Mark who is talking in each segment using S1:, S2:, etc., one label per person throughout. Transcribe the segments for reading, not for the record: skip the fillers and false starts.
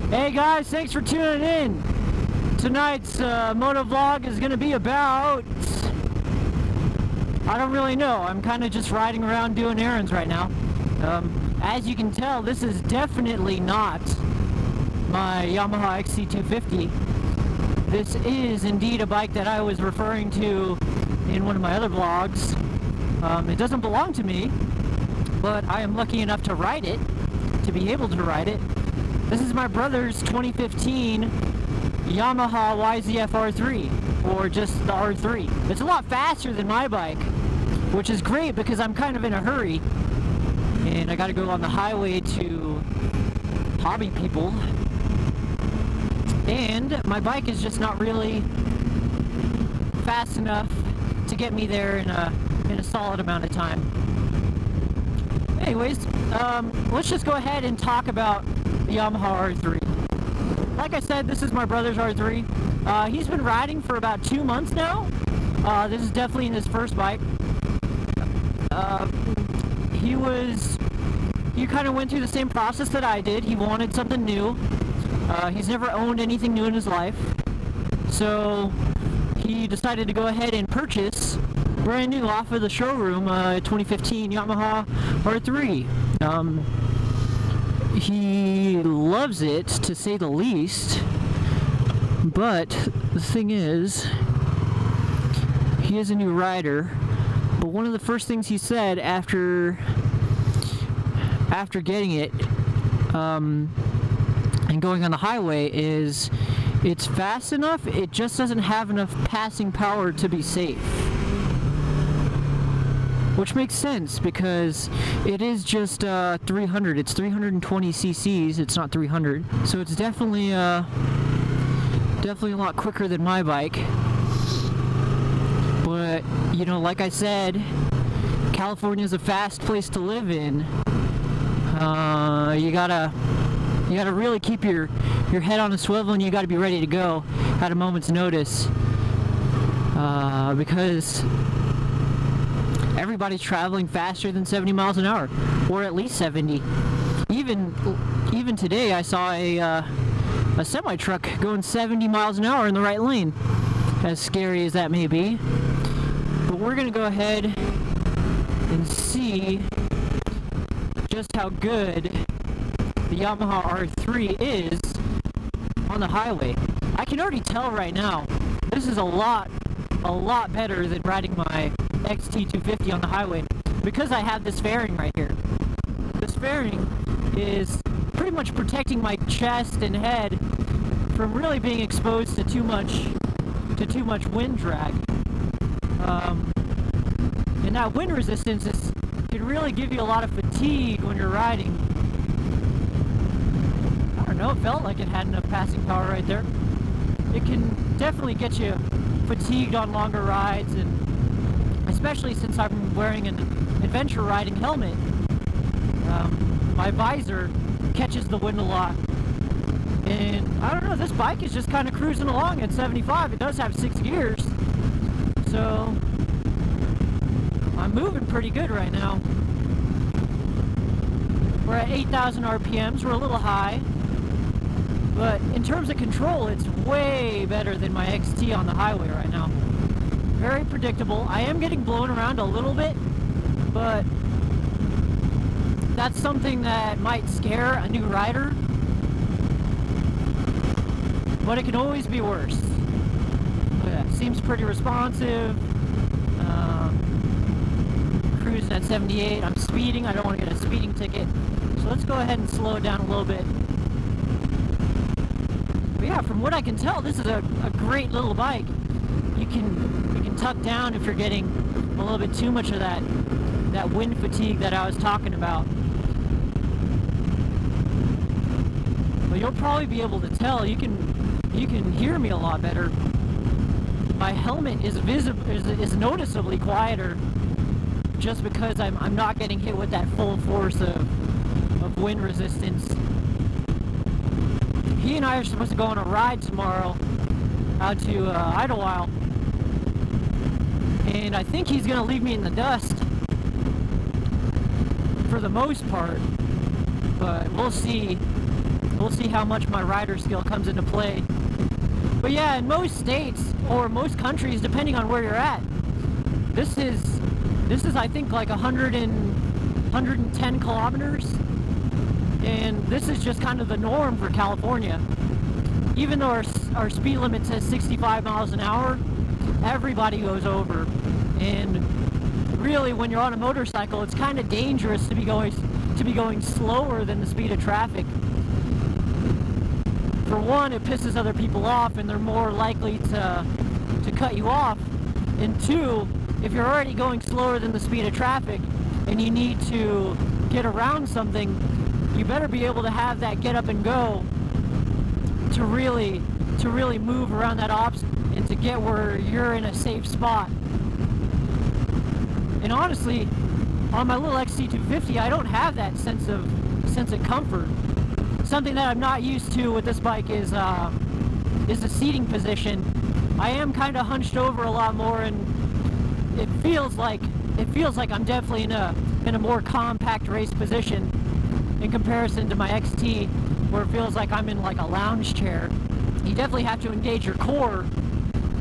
S1: Hey guys, thanks for tuning in. Tonight's motovlog is going to be about... I don't really know. I'm kind of just riding around doing errands right now. As you can tell, this is definitely not my Yamaha XC250. This is indeed a bike that I was referring to in one of my other vlogs. It doesn't belong to me, but I am lucky enough to ride it, to be able to ride it. This is my brother's 2015 Yamaha YZF R3, or just the R3. It's a lot faster than my bike, which is great because I'm kind of in a hurry and I gotta go on the highway to hobby people, and my bike is just not really fast enough to get me there in a solid amount of time. Anyways, let's just go ahead and talk about the Yamaha R3. Like I said, this is my brother's R3. He's been riding for about 2 months now. This is definitely his first bike. He kind of went through the same process that I did. He wanted something new. He's never owned anything new in his life. So he decided to go ahead and purchase brand new off of the showroom 2015 Yamaha R3. He loves it, to say the least, but the thing is, he is a new rider. But one of the first things he said after getting it and going on the highway is, it's fast enough, it just doesn't have enough passing power to be safe. Which makes sense because it is just 300. It's 320 cc's. It's not 300. So it's definitely a lot quicker than my bike. But you know, like I said, California is a fast place to live in. You gotta really keep your head on a swivel, and you gotta be ready to go at a moment's notice. Because everybody's traveling faster than 70 miles an hour, or at least 70. Even today, I saw a semi-truck going 70 miles an hour in the right lane. As scary as that may be, but we're gonna go ahead and see just how good the Yamaha R3 is on the highway. I can already tell right now, this is a lot better than riding my XT250 on the highway, because I have this fairing right here. This fairing is pretty much protecting my chest and head from really being exposed to too much wind drag. And that wind resistance can really give you a lot of fatigue when you're riding. I don't know, it felt like it had enough passing power right there. It can definitely get you fatigued on longer rides, and especially since I'm wearing an adventure riding helmet. My visor catches the wind a lot. And I don't know, this bike is just kind of cruising along at 75. It does have 6 gears. So I'm moving pretty good right now. We're at 8,000 RPMs. We're a little high. But in terms of control, it's way better than my XT on the highway right now. Very predictable. I am getting blown around a little bit, but that's something that might scare a new rider. But it can always be worse. But yeah, seems pretty responsive. Cruising at 78. I'm speeding. I don't want to get a speeding ticket. So let's go ahead and slow it down a little bit. But yeah, from what I can tell, this is a great little bike. You can tuck down if you're getting a little bit too much of that wind fatigue that I was talking about. But you'll probably be able to tell. You can hear me a lot better. My helmet is noticeably quieter, just because I'm not getting hit with that full force of wind resistance. He and I are supposed to go on a ride tomorrow out to Idlewild, and I think he's gonna leave me in the dust for the most part, but we'll see. We'll see how much my rider skill comes into play. But yeah, in most states or most countries, depending on where you're at, this is I think like 110 kilometers, and this is just kind of the norm for California. Even though our speed limit says 65 miles an hour, everybody goes over. And really, when you're on a motorcycle, it's kind of dangerous to be going slower than the speed of traffic. For one, it pisses other people off and they're more likely to cut you off. And two, if you're already going slower than the speed of traffic and you need to get around something, you better be able to have that get up and go to really move around that obstacle and to get where you're in a safe spot. And honestly, on my little XT250, I don't have that sense of comfort. Something that I'm not used to with this bike is the seating position. I am kind of hunched over a lot more, and it feels like I'm definitely in a more compact race position in comparison to my XT, where it feels like I'm in like a lounge chair. You definitely have to engage your core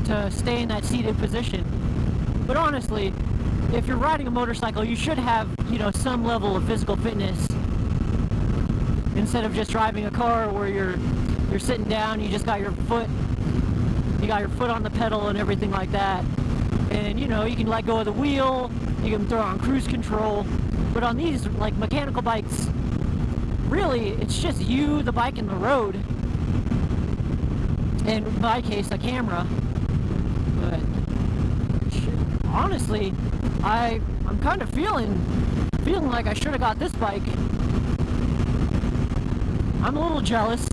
S1: to stay in that seated position. But honestly, if you're riding a motorcycle, you should have, some level of physical fitness, instead of just driving a car where you're sitting down, you just got your foot on the pedal and everything like that. And you can let go of the wheel, you can throw on cruise control. But on these like mechanical bikes, really it's just you, the bike, and the road, and in my case a camera. But honestly, I'm kind of feeling like I should have got this bike. I'm a little jealous.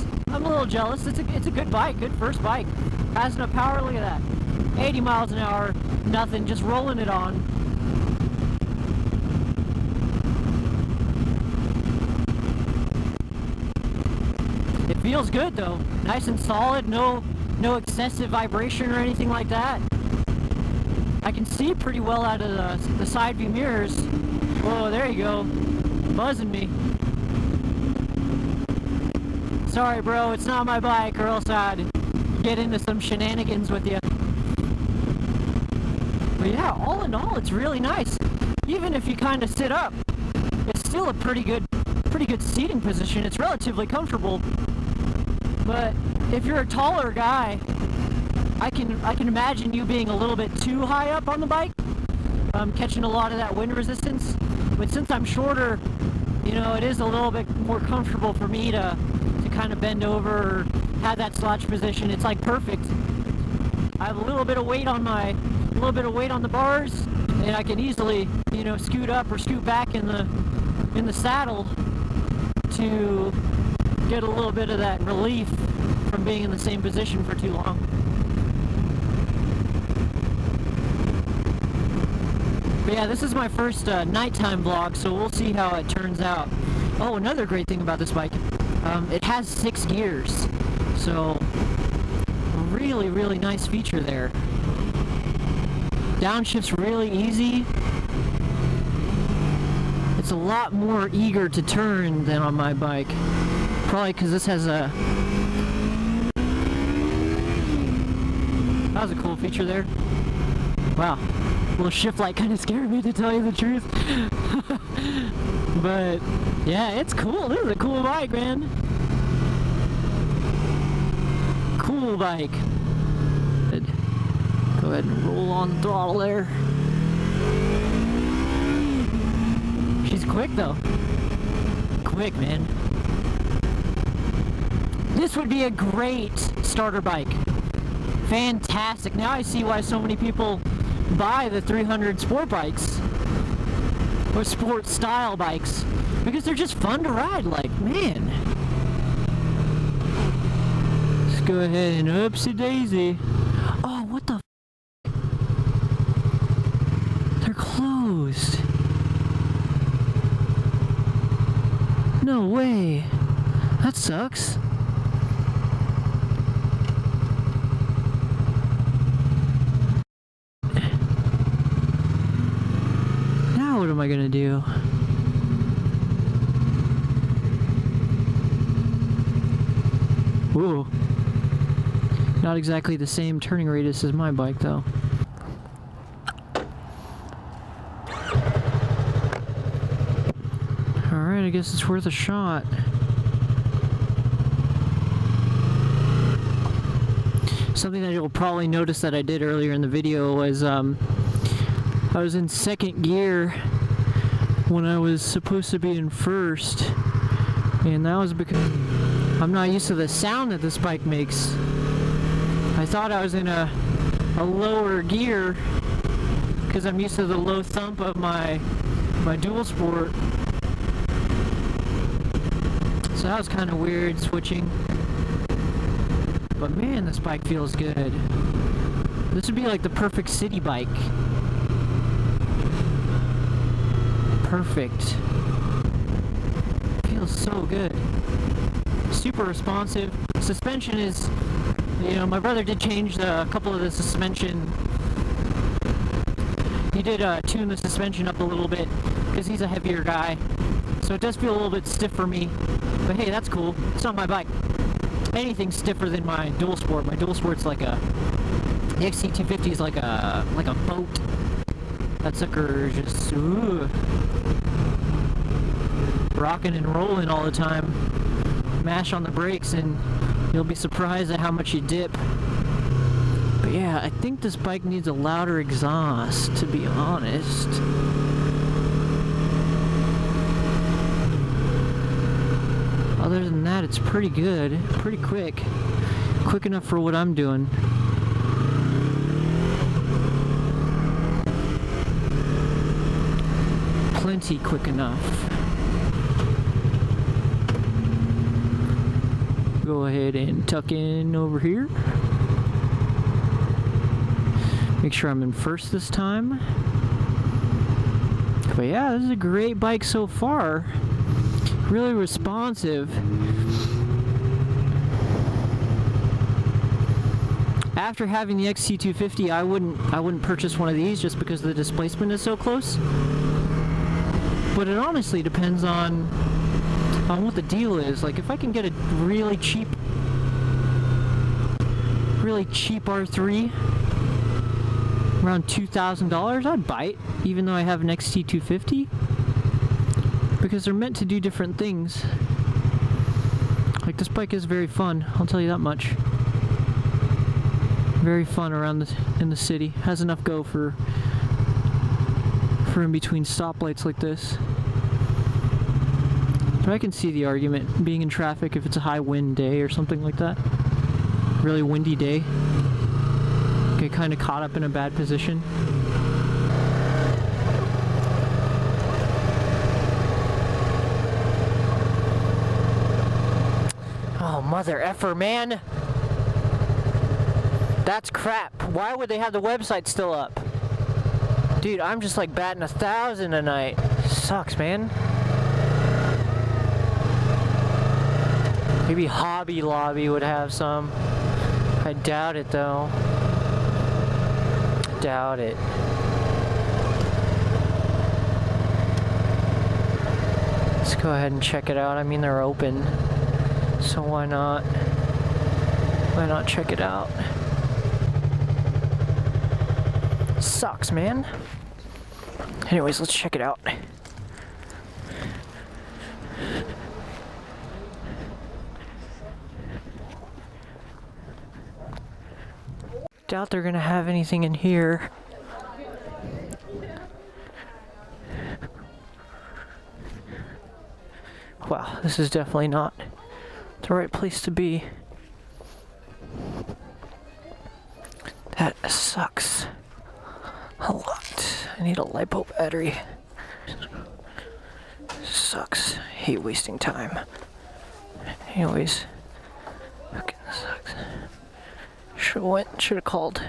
S1: It's a good bike, good first bike. Has enough power, look at that. 80 miles an hour, nothing, just rolling it on. It feels good though, nice and solid, no excessive vibration or anything like that. I can see pretty well out of the side view mirrors. Whoa, there you go, buzzing me. Sorry bro, it's not my bike, or else I'd get into some shenanigans with you. But yeah, all in all, it's really nice. Even if you kind of sit up, it's still a pretty good seating position. It's relatively comfortable. But if you're a taller guy, I can imagine you being a little bit too high up on the bike, catching a lot of that wind resistance. But since I'm shorter, it is a little bit more comfortable for me to kind of bend over or have that slouch position. It's like perfect. I have a little bit of weight on the bars, and I can easily, scoot up or scoot back in the saddle to get a little bit of that relief from being in the same position for too long. But yeah, this is my first nighttime vlog, so we'll see how it turns out. Oh, another great thing about this bike, it has 6 gears, so really, really nice feature there. Downshift's really easy. It's a lot more eager to turn than on my bike. Probably because this has a... That was a cool feature there. Wow. A little shift light kind of scared me, to tell you the truth. But yeah, it's cool. This is a cool bike, man. Cool bike. Go ahead and roll on the throttle there. She's quick though. Quick, man. This would be a great starter bike. Fantastic. Now I see why so many people buy the 300 sport bikes, or sport style bikes, because they're just fun to ride. Like, man, let's go ahead and oopsie daisy. Oh, what the f? They're closed. No way. That sucks. What am I gonna do? Ooh. Not exactly the same turning radius as my bike though. Alright, I guess it's worth a shot. Something that you'll probably notice that I did earlier in the video was I was in second gear when I was supposed to be in first, and that was because I'm not used to the sound that this bike makes. I thought I was in a lower gear because I'm used to the low thump of my dual sport. So that was kind of weird switching. But man, this bike feels good. This would be like the perfect city bike. Perfect. Feels so good. Super responsive. Suspension is, you know, my brother did change a couple of the suspension. He did tune the suspension up a little bit because he's a heavier guy. So it does feel a little bit stiff for me. But hey, that's cool. It's not my bike. Anything stiffer than my dual sport. My dual sport's like a, the XT250 is like a boat. That sucker is just rocking and rolling all the time. Mash on the brakes and you'll be surprised at how much you dip. But yeah, I think this bike needs a louder exhaust, to be honest. Other than that, it's pretty good, pretty quick. Quick enough for what I'm doing. Plenty quick enough. Go ahead and tuck in over here. Make sure I'm in first this time. But yeah, this is a great bike so far. Really responsive. After having the XT250, I wouldn't purchase one of these just because the displacement is so close. But it honestly depends on what the deal is. Like if I can get a really cheap R3 around $2,000, I'd buy it, even though I have an XT250. Because they're meant to do different things. Like this bike is very fun, I'll tell you that much. Very fun around in the city. Has enough go for in between stoplights like this. But I can see the argument being in traffic if it's a high wind day or something like that. Really windy day. Get kind of caught up in a bad position. Oh, mother effer, man. That's crap. Why would they have the website still up? Dude, I'm just like batting 1,000 a night. Sucks, man. Maybe Hobby Lobby would have some. I doubt it, though. Doubt it. Let's go ahead and check it out. I mean, they're open. So why not? Why not check it out? Sucks, man. Anyways, let's check it out. Doubt they're gonna have anything in here. Wow, this is definitely not the right place to be. That sucks a lot. I need a LiPo battery. Sucks. Hate wasting time. Anyways, fucking sucks. Should have called.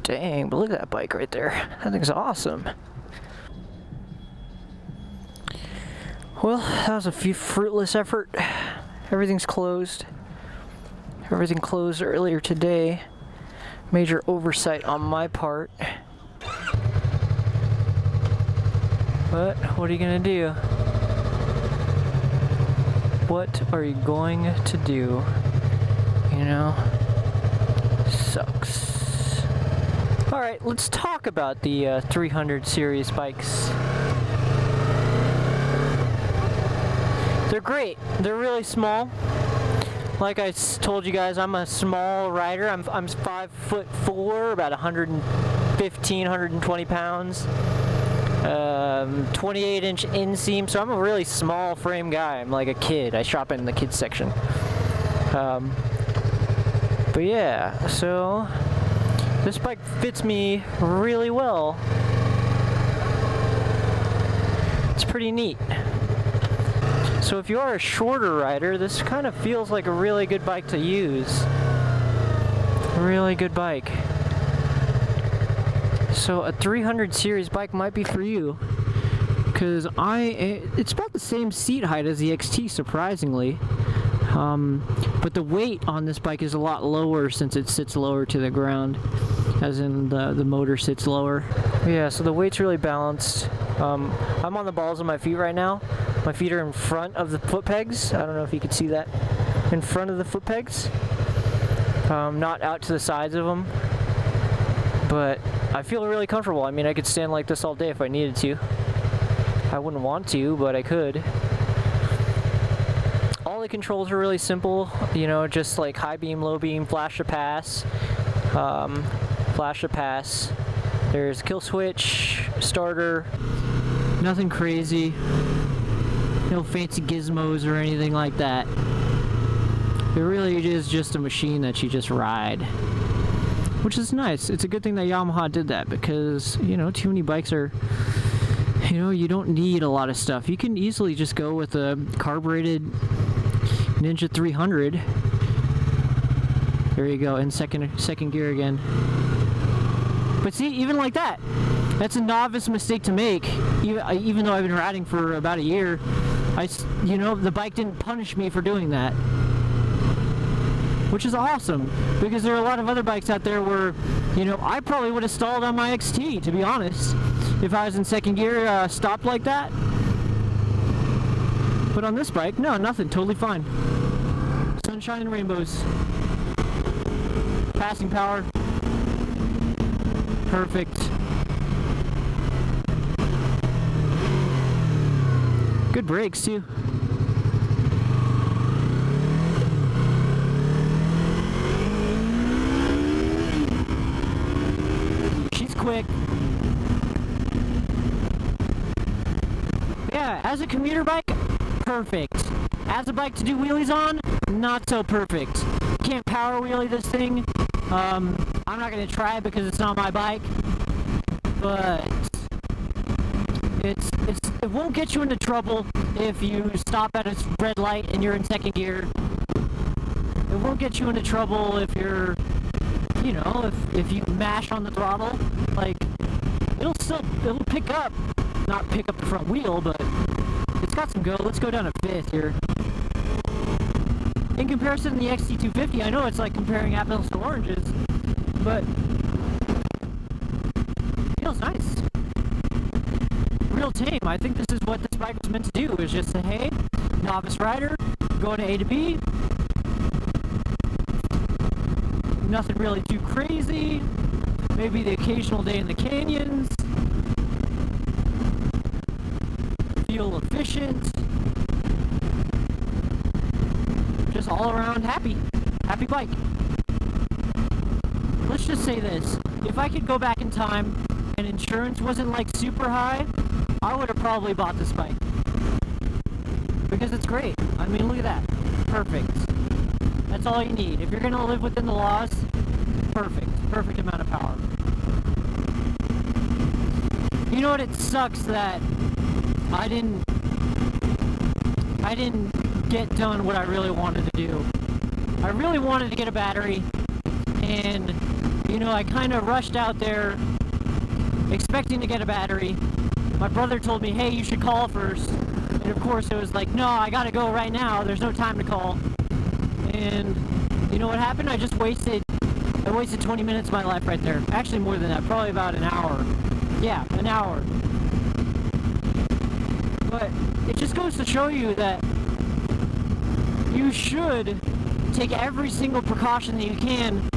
S1: Dang, but look at that bike right there. That thing's awesome. Well, that was a fruitless effort. Everything's closed. Everything closed earlier today. Major oversight on my part. But what are you gonna do? what are you going to do? You know? Sucks. Alright, let's talk about the 300 series bikes. They're great. They're really small. Like I told you guys, I'm a small rider. I'm 5'4", about 115, 120 pounds. 28-inch inseam, so I'm a really small frame guy. I'm like a kid. I shop in the kids section. But yeah, so this bike fits me really well. It's pretty neat. So if you are a shorter rider, this kind of feels like a really good bike to use. Really good bike. So a 300 series bike might be for you, because it's about the same seat height as the XT, surprisingly, but the weight on this bike is a lot lower since it sits lower to the ground, as in the motor sits lower. Yeah, so the weight's really balanced. I'm on the balls of my feet right now. My feet are in front of the foot pegs. I don't know if you can see that. In front of the foot pegs. Not out to the sides of them. But I feel really comfortable. I mean, I could stand like this all day if I needed to. I wouldn't want to, but I could. All the controls are really simple, you know, just like high beam, low beam, flash to pass. Flash to pass. There's kill switch, starter. Nothing crazy. No fancy gizmos or anything like that. It really is just a machine that you just ride. Which is nice. It's a good thing that Yamaha did that, because, you know, too many bikes are, you know, you don't need a lot of stuff. You can easily just go with a carbureted Ninja 300. There you go, in second gear again. But see, even like that, that's a novice mistake to make. Even though I've been riding for about a year, you know, the bike didn't punish me for doing that. Which is awesome, because there are a lot of other bikes out there where, you know, I probably would have stalled on my XT, to be honest, if I was in second gear, stopped like that. But on this bike, no, nothing, totally fine. Sunshine and rainbows. Passing power. Perfect. Good brakes, too. Quick. Yeah, as a commuter bike, perfect. As a bike to do wheelies on, not so perfect. Can't power wheelie this thing. I'm not gonna try it because it's not my bike. But it won't get you into trouble if you stop at a red light and you're in second gear. It won't get you into trouble if you're, you know, if you mash on the throttle. Like, it'll pick up, not pick up the front wheel, but it's got some go. Let's go down to fifth here. In comparison to the XT250, I know it's like comparing apples to oranges, but it feels nice. Real tame. I think this is what this bike was meant to do, is just say, hey, novice rider, going to A to B. Nothing really too crazy. Maybe the occasional day in the canyons. Feel efficient. Just all around happy. Happy bike. Let's just say this. If I could go back in time and insurance wasn't like super high, I would have probably bought this bike. Because it's great. I mean, look at that. Perfect. That's all you need. If you're going to live within the laws, perfect. Perfect amount of power. You know what? It sucks that I didn't get done what I really wanted to do. I really wanted to get a battery, and, you know, I kind of rushed out there expecting to get a battery. My brother told me, hey, you should call first. And of course it was like, no, I gotta go right now. There's no time to call. And you know what happened? I wasted 20 minutes of my life right there. Actually more than that, probably about an hour. Yeah, an hour. But it just goes to show you that you should take every single precaution that you can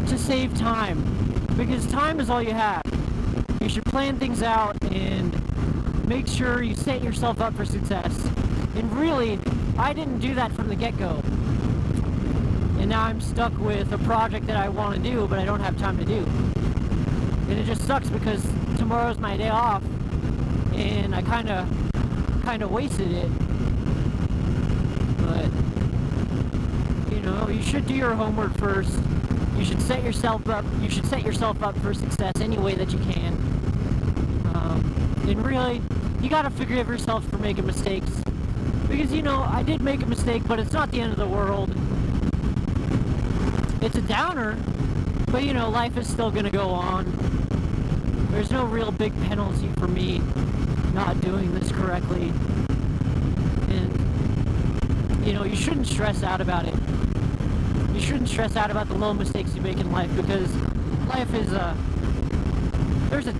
S1: to save time, because time is all you have. You should plan things out and make sure you set yourself up for success. And really, I didn't do that from the get-go. And now I'm stuck with a project that I want to do, but I don't have time to do. And it just sucks because tomorrow's my day off, and I kind of wasted it. But you know, you should do your homework first. You should set yourself up. You should set yourself up for success any way that you can. And really, you gotta forgive yourself for making mistakes, because you know I did make a mistake, but it's not the end of the world. It's a downer, but you know, life is still gonna go on. There's no real big penalty for me not doing this correctly. And you know, you shouldn't stress out about it. You shouldn't stress out about the little mistakes you make in life, because life is there's a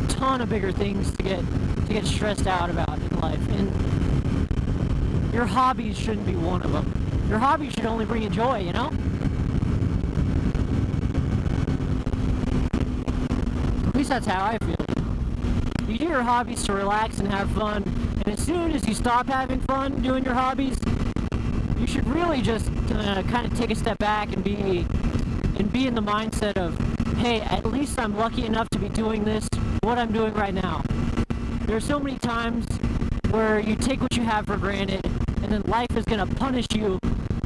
S1: ton of bigger things to get stressed out about in life, and your hobbies shouldn't be one of them. Your hobbies should only bring you joy, you know? At least that's how I feel. You do your hobbies to relax and have fun, and as soon as you stop having fun doing your hobbies, you should really just kind of take a step back and be in the mindset of, hey, at least I'm lucky enough to be doing this, what I'm doing right now. There are so many times where you take what you have for granted, and then life is going to punish you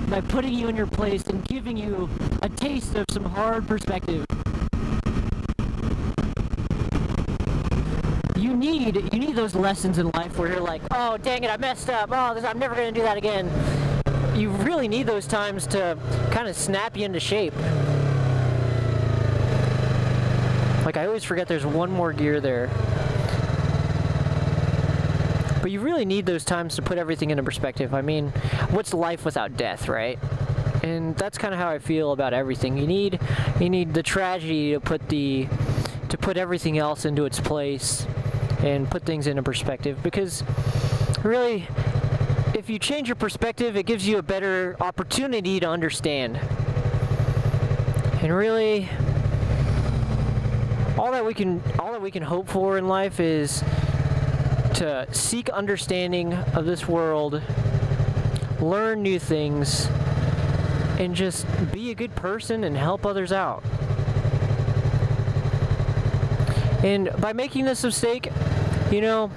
S1: by putting you in your place and giving you a taste of some hard perspective. You need those lessons in life where you're like, oh, dang it, I messed up. Oh, I'm never going to do that again. You really need those times to kind of snap you into shape. Like, I always forget there's one more gear there. But you really need those times to put everything into perspective. I mean, what's life without death, right? And that's kind of how I feel about everything. You need the tragedy to put everything else into its place and put things into perspective, because really, if you change your perspective, it gives you a better opportunity to understand. And really, all that we can hope for in life is to seek understanding of this world, learn new things, and just be a good person and help others out. And by making this mistake, you know,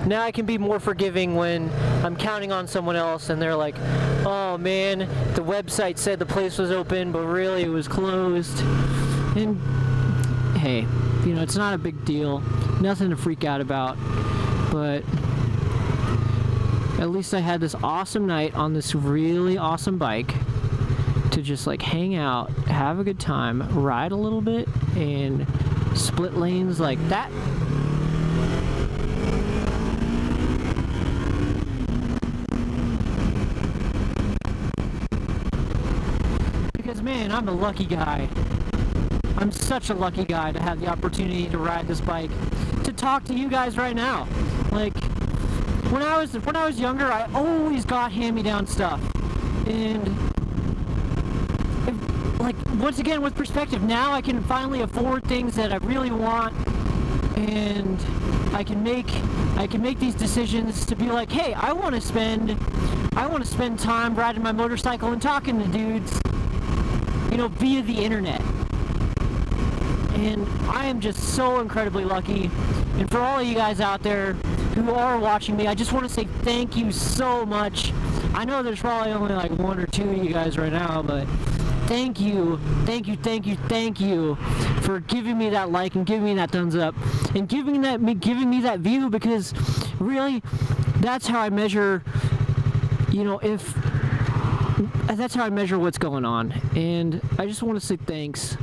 S1: now I can be more forgiving when I'm counting on someone else and they're like, oh man, the website said the place was open, but really it was closed. And hey, you know, it's not a big deal, nothing to freak out about, but at least I had this awesome night on this really awesome bike to just like hang out, have a good time, ride a little bit, and split lanes like that. Because man, I'm a lucky guy. I'm such a lucky guy to have the opportunity to ride this bike, to talk to you guys right now. Like, when I was younger, I always got hand-me-down stuff, and like, once again, with perspective, now I can finally afford things that I really want, and I can make these decisions to be like, hey, I want to spend time riding my motorcycle and talking to dudes, you know, via the internet. And I am just so incredibly lucky. And for all of you guys out there who are watching me, I just want to say thank you so much. I know there's probably only like one or two of you guys right now, but thank you for giving me that like and giving me that thumbs up and giving me that view, because really, that's how I measure, you know, that's how I measure what's going on. And I just want to say thanks,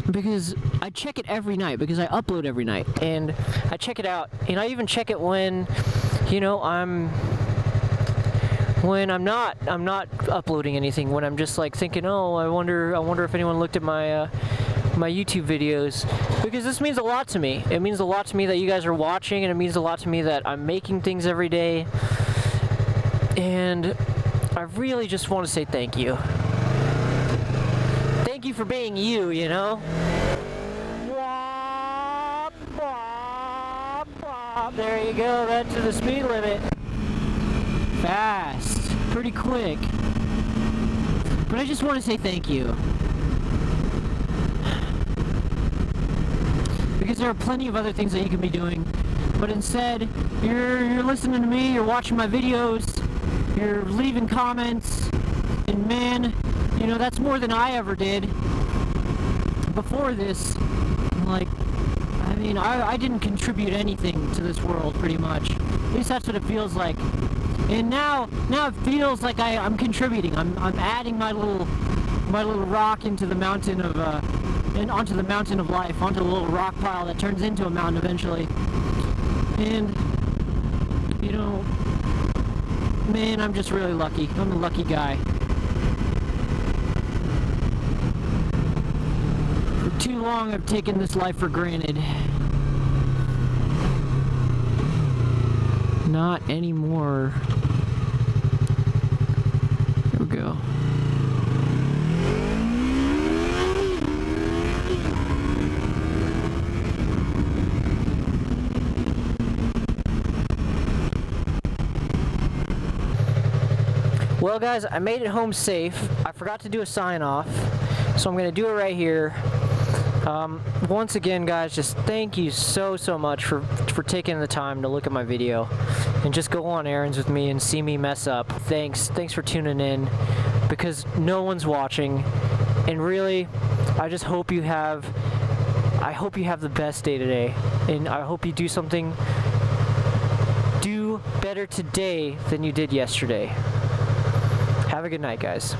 S1: because I check it every night, because I upload every night, and I check it out, and I even check it when, you know, I'm not uploading anything, when I'm just like thinking, oh, I wonder if anyone looked at my my YouTube videos, because this means a lot to me. It means a lot to me that you guys are watching, and it means a lot to me that I'm making things every day. And I really just want to say thank you. Thank you for being you, you know? There you go, that's to the speed limit. Fast, pretty quick. But I just want to say thank you. Because there are plenty of other things that you can be doing. But instead, you're listening to me, you're watching my videos, you're leaving comments, and man, you know, that's more than I ever did before this. Like, I mean, I didn't contribute anything to this world, pretty much. At least that's what it feels like. And now it feels like I'm contributing. I'm adding my little rock into the mountain of and onto the mountain of life, onto the little rock pile that turns into a mountain eventually. And you know, man, I'm just really lucky. I'm a lucky guy. For too long, I've taken this life for granted. Not anymore. Here we go. Well guys, I made it home safe. I forgot to do a sign off, so I'm gonna do it right here. Once again guys, just thank you so much for taking the time to look at my video and just go on errands with me and see me mess up. Thanks for tuning in, because no one's watching, and really I just hope you have the best day today, and I hope you do better today than you did yesterday. Have a good night, guys.